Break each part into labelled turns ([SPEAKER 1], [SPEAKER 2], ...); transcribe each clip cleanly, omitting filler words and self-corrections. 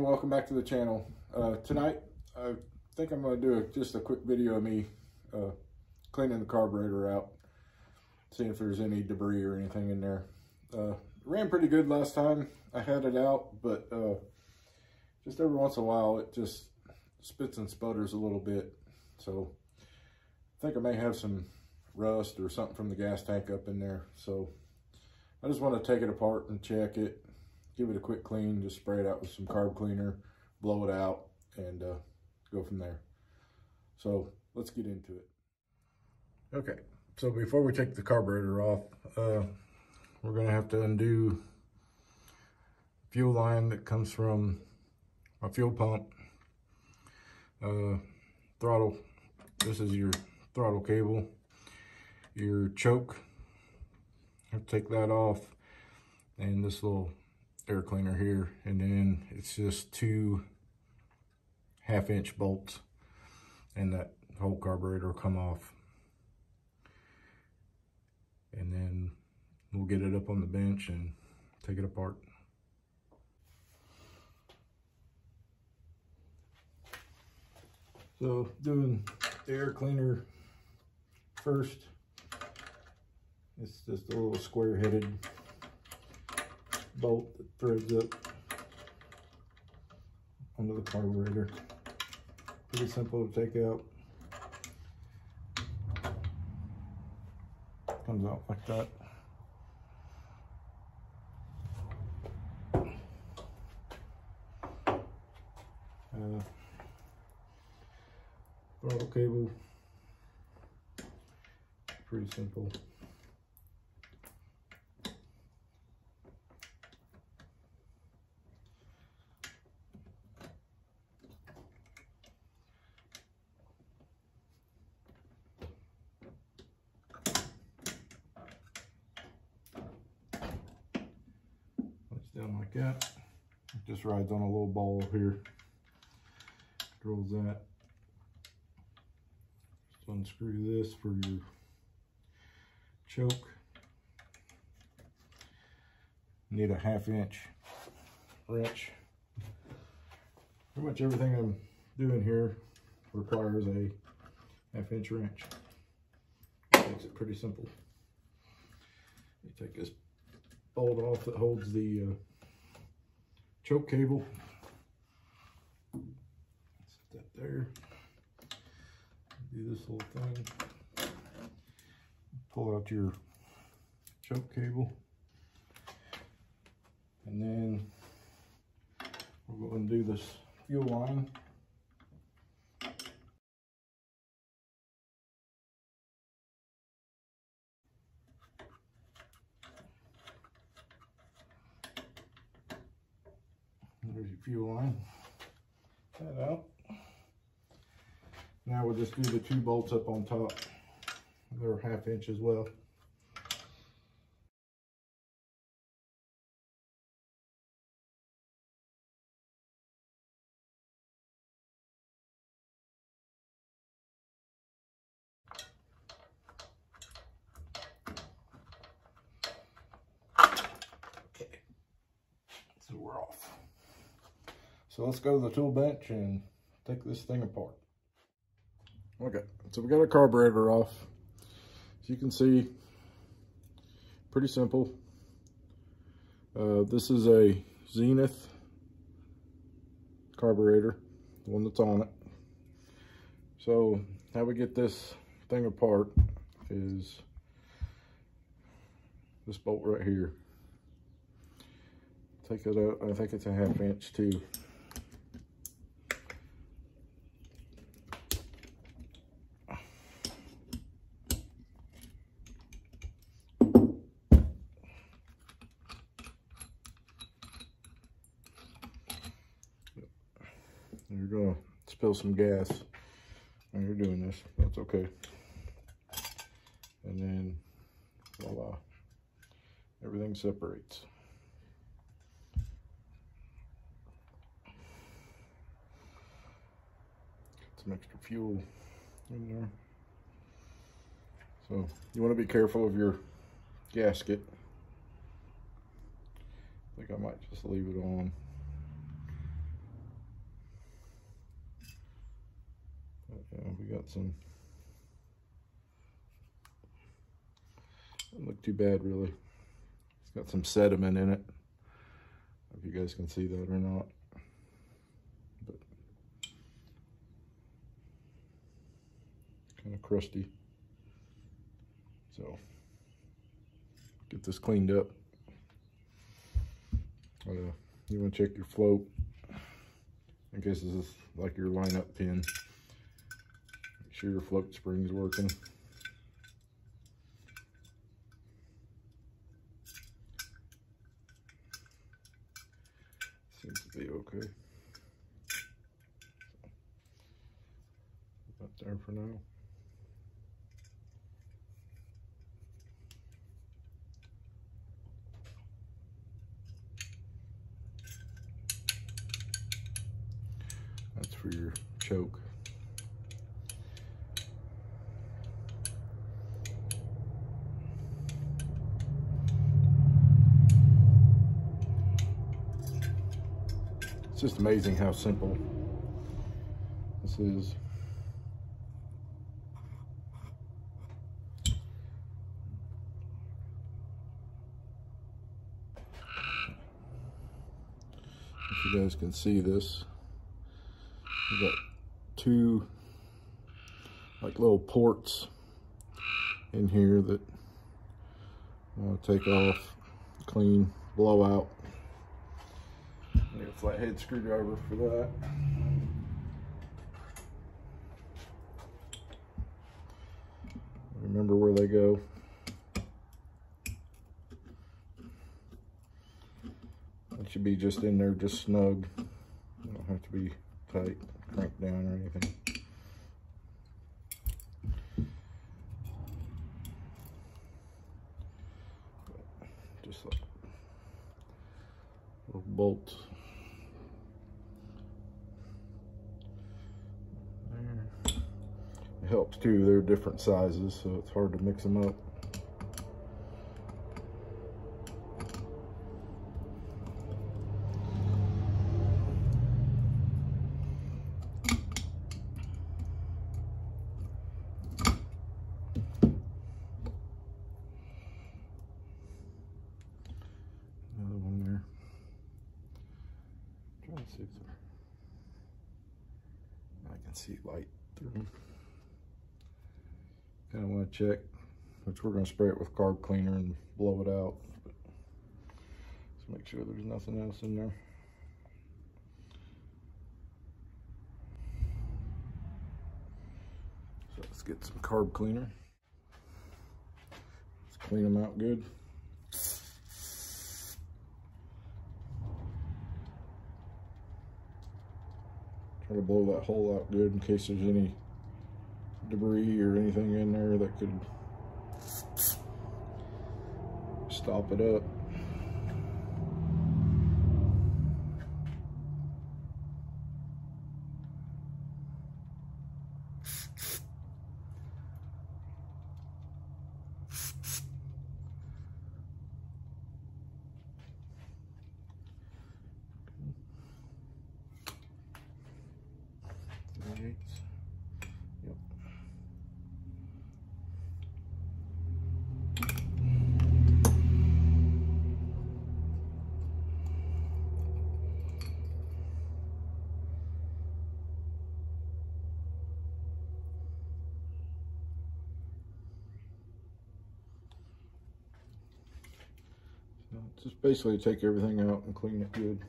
[SPEAKER 1] everyone, welcome back to the channel. Tonight I think I'm going to do just a quick video of me cleaning the carburetor out, seeing if there's any debris or anything in there. Ran pretty good last time I had it out, but just every once in a while it just spits and sputters a little bit. So I think I may have some rust or something from the gas tank up in there. So I just want to take it apart and check it, give it a quick clean, just spray it out with some carb cleaner, blow it out, and go from there. So let's get into it. Okay, so before we take the carburetor off, we're going to have to undo fuel line that comes from a fuel pump, throttle. This is your throttle cable, your choke. I'll take that off, and this little air cleaner here, and then it's just 2 half-inch bolts, and that whole carburetor will come off. And then we'll get it up on the bench and take it apart. So doing the air cleaner first. It's just a little square-headed bolt that threads up onto the carburetor. Pretty simple to take out. Comes out like that. Throttle cable, pretty simple. Down like that. It just rides on a little ball here. Controls that. Just unscrew this for your choke. Need a 1/2-inch wrench. Pretty much everything I'm doing here requires a 1/2-inch wrench. Makes it pretty simple. You take this bolt off that holds the choke cable. Set that there. Do this little thing. Pull out your choke cable. And then we're going to do this fuel line. There's your fuel line. That out. Now we'll just do the 2 bolts up on top. They're 1/2 inch as well. Okay. So we're off. So let's go to the tool bench and take this thing apart. Okay, so we got our carburetor off. As you can see, pretty simple. This is a Zenith carburetor, the one that's on it. So how we get this thing apart is this bolt right here. Take it out. I think it's a 1/2 inch too. You're gonna spill some gas when you're doing this. That's okay. And then voila, everything separates. Get some extra fuel in there. So you want to be careful of your gasket. I think I might just leave it on. Yeah, we got some, doesn't look too bad really. It's got some sediment in it. I don't know if you guys can see that or not. But kind of crusty. So get this cleaned up. You want to check your float. I guess this is like your lineup pin. Make sure your float spring's working. Seems to be okay. Up there for now. That's for your choke. It's just amazing how simple this is. If you guys can see this, we've got two like little ports in here that I want to take off, clean, blow out. Need a flathead screwdriver for that. Remember where they go. It should be just in there, just snug. You don't have to be tight, cranked down or anything. Just like little bolts. There. It helps too, they're different sizes, so it's hard to mix them up. Another one there. Trying to see if I can see light through them. Kind of want to check, which we're going to spray it with carb cleaner and blow it out. But let's make sure there's nothing else in there. So let's get some carb cleaner. Let's clean them out good. Try to blow that hole out good in case there's any debris or anything in there that could stop it up. Yep. Just basically take everything out and clean it good.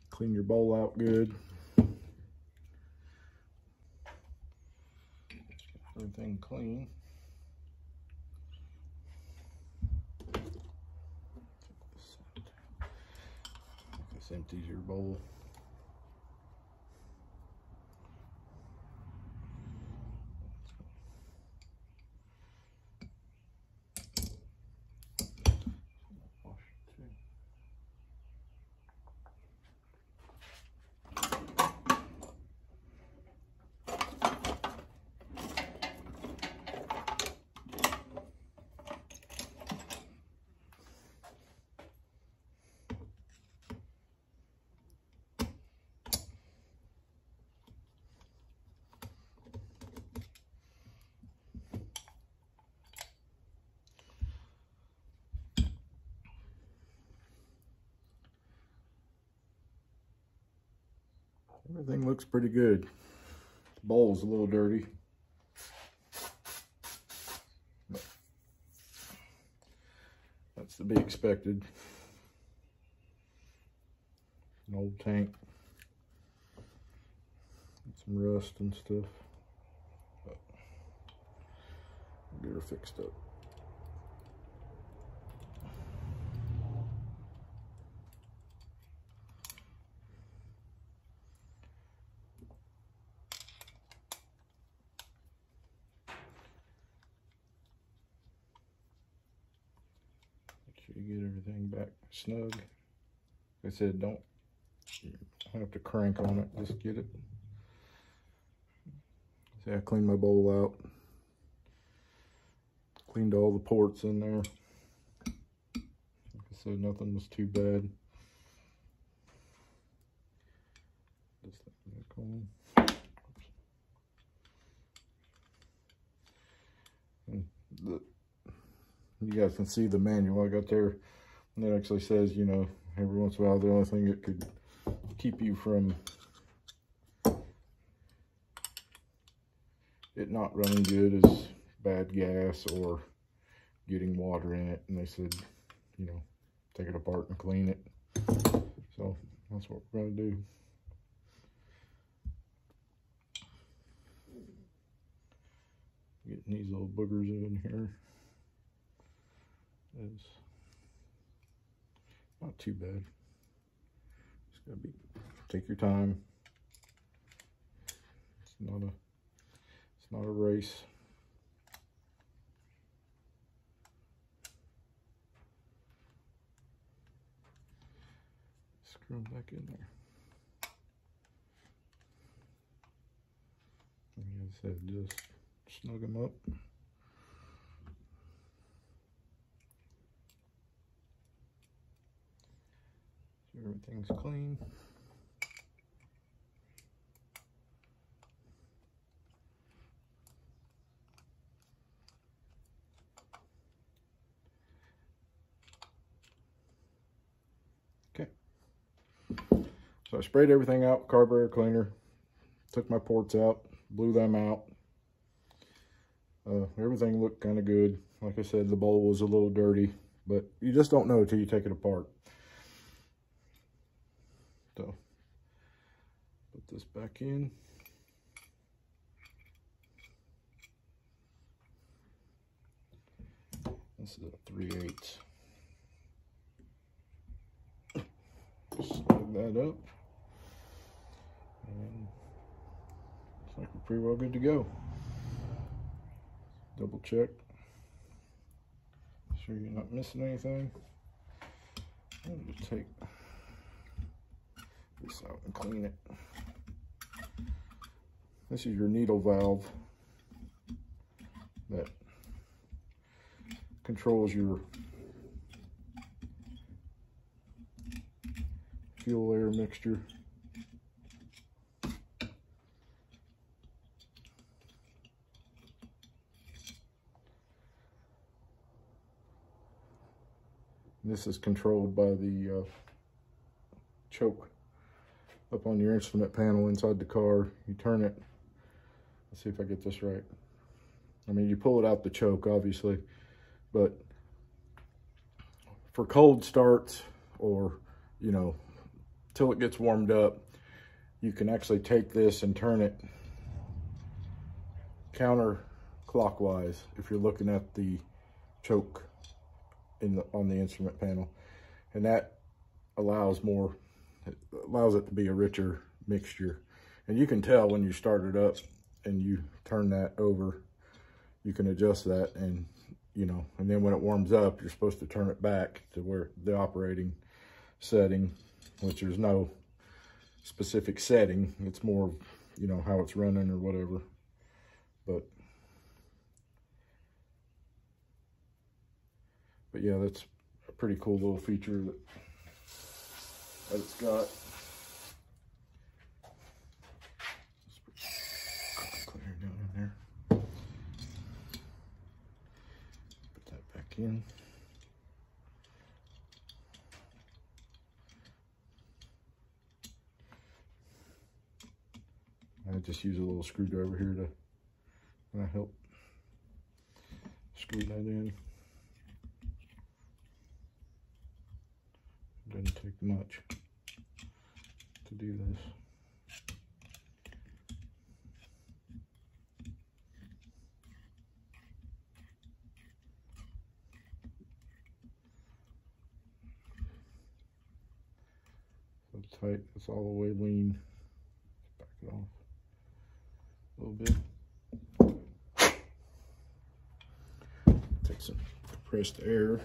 [SPEAKER 1] Clean your bowl out good. Everything clean. This empties your bowl. Everything looks pretty good. The bowl's a little dirty. But that's to be expected. An old tank. Some rust and stuff. But get her fixed up. You get everything back snug. Like I said, don't have to crank on it, just get it. See, I cleaned my bowl out. Cleaned all the ports in there. Like I said, nothing was too bad. Just back on. And you guys can see the manual I got there, and it actually says, you know, every once in a while the only thing that could keep you from it not running good is bad gas or getting water in it. And they said, you know, take it apart and clean it. So that's what we're going to do. Getting these little boogers in here is not too bad. Just gotta take your time. It's not a race. Screw them back in there. Like I said, just snug them up. So everything's clean. Okay. So I sprayed everything out with carburetor cleaner, took my ports out, blew them out. Everything looked kind of good. Like I said, the bowl was a little dirty, but you just don't know until you take it apart. So, put this back in. This is a 3/8. Slide that up. And looks like we're pretty well good to go. Double check. Make sure you're not missing anything. And just take this out and clean it. This is your needle valve that controls your fuel air mixture. This is controlled by the choke up on your instrument panel inside the car. You turn it. Let's see if I get this right. I mean, you pull it out the choke, obviously, but for cold starts or, you know, till it gets warmed up, you can actually take this and turn it counterclockwise if you're looking at the choke on the instrument panel, and that allows it to be a richer mixture. And you can tell when you start it up and you turn that over, you can adjust that, and you know, and then when it warms up, you're supposed to turn it back to where the operating setting, which there's no specific setting. It's more, you know, how it's running or whatever. But yeah, that's a pretty cool little feature that it's got. Clear down in there. Put that back in. I just use a little screwdriver here to kind of help screw that in. It doesn't take much to do this. So tight, it's all the way lean. Back it off a little bit. Take some compressed air.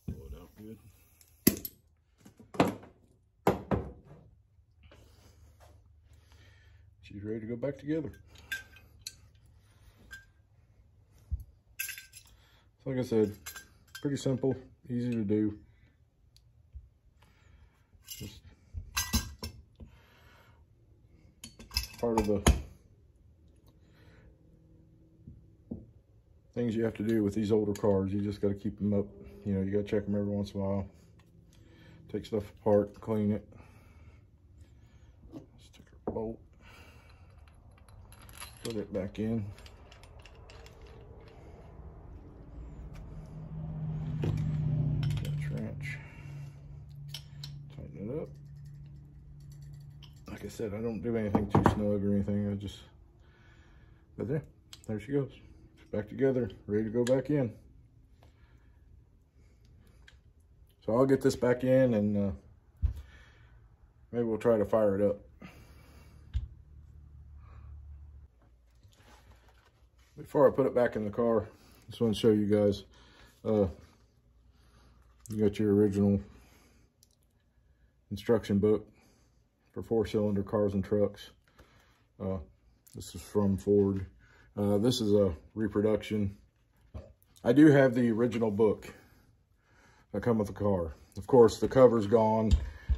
[SPEAKER 1] Blow it out good. She's ready to go back together. So like I said, pretty simple, easy to do. Just part of the things you have to do with these older cars. You just got to keep them up. You know, you got to check them every once in a while. Take stuff apart, clean it. Stick our bolt. Put it back in. That trench. Tighten it up. Like I said, I don't do anything too snug or anything. I just, but there she goes. It's back together, ready to go back in. So I'll get this back in and maybe we'll try to fire it up. Before I put it back in the car, I just want to show you guys, you got your original instruction book for 4-cylinder cars and trucks. This is from Ford. This is a reproduction. I do have the original book that come with the car. Of course, the cover's gone.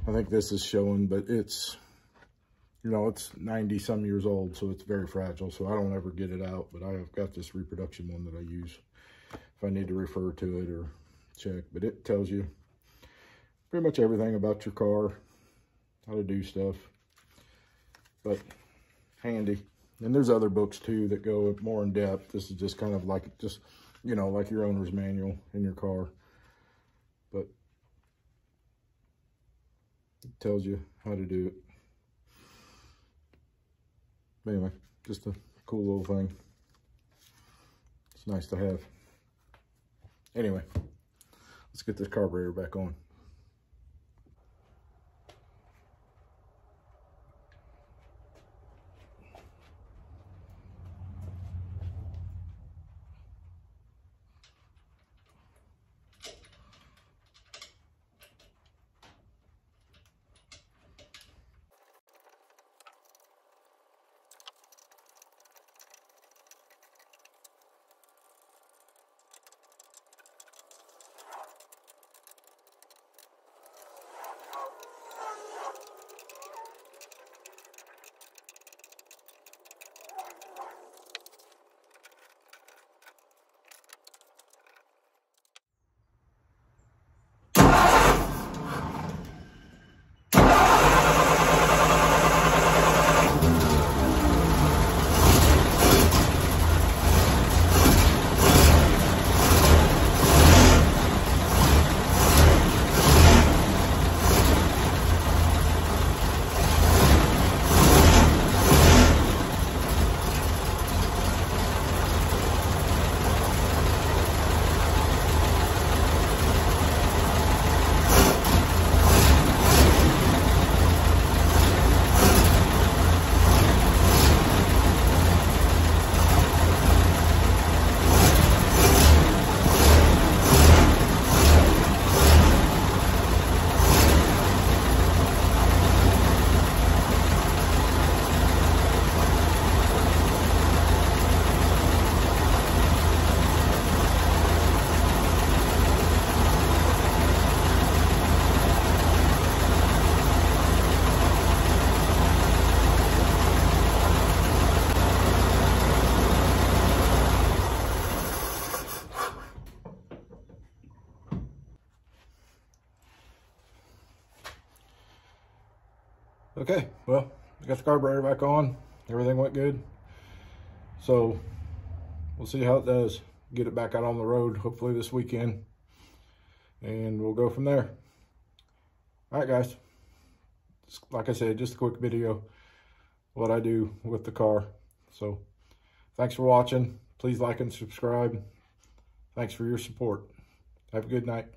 [SPEAKER 1] I think this is showing, but it's, you know, it's 90 some years old, so it's very fragile, so I don't ever get it out, but I have got this reproduction one that I use if I need to refer to it or check. But it tells you pretty much everything about your car, how to do stuff, but handy. And there's other books too that go more in depth. This is just kind of like, just, you know, like your owner's manual in your car, but it tells you how to do it. Anyway, just a cool little thing. It's nice to have. Anyway, let's get this carburetor back on. Okay, well, I got the carburetor back on. Everything went good. So we'll see how it does. Get it back out on the road, hopefully this weekend. And we'll go from there. All right, guys. Like I said, just a quick video, what I do with the car. So thanks for watching. Please like and subscribe. Thanks for your support. Have a good night.